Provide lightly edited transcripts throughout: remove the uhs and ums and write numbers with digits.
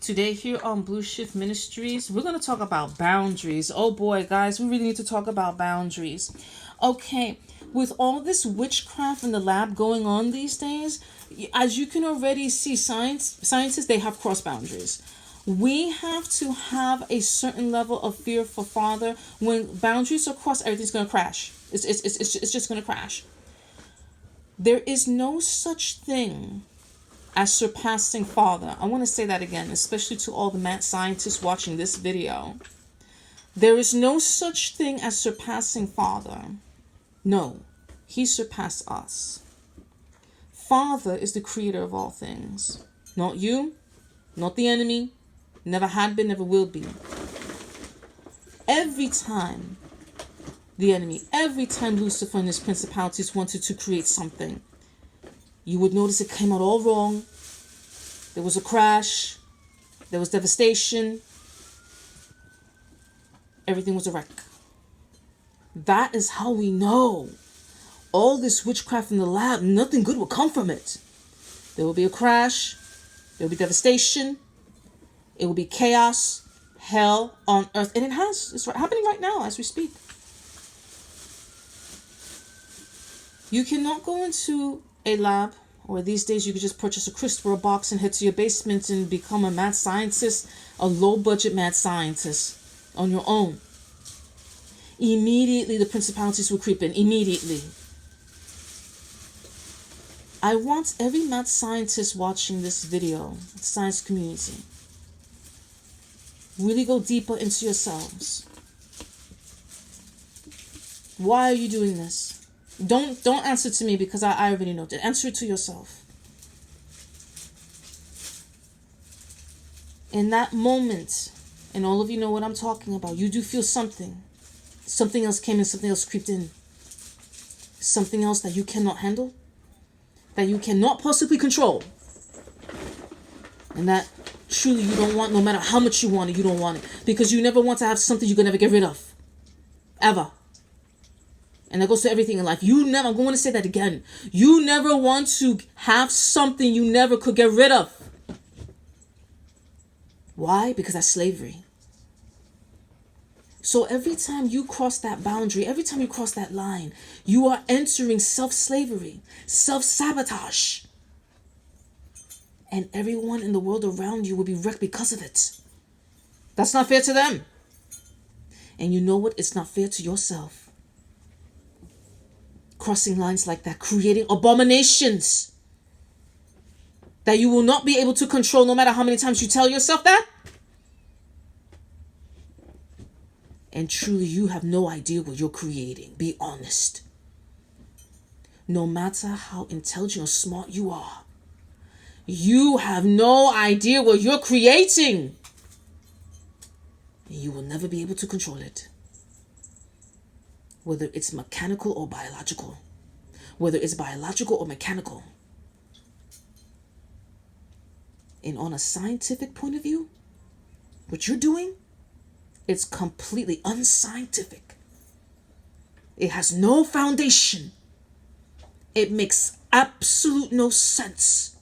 Today here on Blue Shift Ministries, we're going to talk about boundaries. Oh boy, guys, we really need to talk about boundaries. Okay, with all this witchcraft in the lab going on these days, as you can already see, scientists, they have crossed boundaries. We have to have a certain level of fear for Father. When boundaries are crossed, everything's going to crash. It's just going to crash. There is no such thing as surpassing Father. I want to say that again, especially to all the mad scientists watching this video. There is no such thing as surpassing Father. No, He surpassed us. Father is the creator of all things. Not you, not the enemy, never had been, never will be. Every time Lucifer and his principalities wanted to create something, you would notice it came out all wrong. There was a crash. There was devastation. Everything was a wreck. That is how we know all this witchcraft in the lab, nothing good will come from it. There will be a crash. There will be devastation. It will be chaos, hell on earth. And it has. It's happening right now as we speak. You cannot go into a lab, or these days you could just purchase a CRISPR box and head to your basement and become a mad scientist, a low-budget mad scientist on your own. Immediately the principalities will creep in. Immediately. I want every mad scientist watching this video, science community, really go deeper into yourselves. Why are you doing this? Don't answer to me because I already know. Answer it to yourself. In that moment, and all of you know what I'm talking about, you do feel something. Something else came in, something else creeped in. Something else that you cannot handle, that you cannot possibly control. And that truly you don't want, no matter how much you want it, you don't want it. Because you never want to have something you can never get rid of. Ever. And that goes to everything in life. I'm going to say that again. You never want to have something you never could get rid of. Why? Because that's slavery. So every time you cross that boundary, every time you cross that line, you are entering self-slavery, self-sabotage. And everyone in the world around you will be wrecked because of it. That's not fair to them. And you know what? It's not fair to yourself. Crossing lines like that, creating abominations that you will not be able to control no matter how many times you tell yourself that. And truly, you have no idea what you're creating. Be honest. No matter how intelligent or smart you are, you have no idea what you're creating. And you will never be able to control it. Whether it's mechanical or biological. Whether it's biological or mechanical. And on a scientific point of view, what you're doing, it's completely unscientific. It has no foundation. It makes absolute no sense.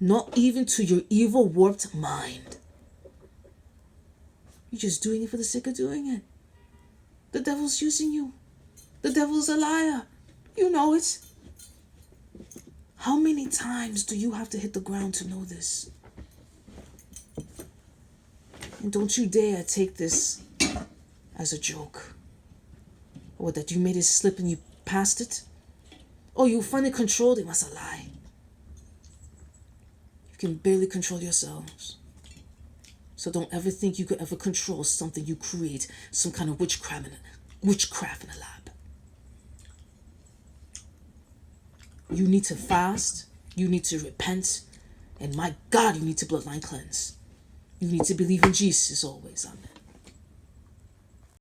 Not even to your evil, warped mind. You're just doing it for the sake of doing it. The devil's using you. The devil's a liar. You know it. How many times do you have to hit the ground to know this? And don't you dare take this as a joke. Or that you made it slip and you passed it. Oh, you finally controlled it. That's a lie. You can barely control yourselves. So don't ever think you could ever control something you create, some kind of witchcraft in a lab. You need to fast. You need to repent. And my God, you need to bloodline cleanse. You need to believe in Jesus always. Amen.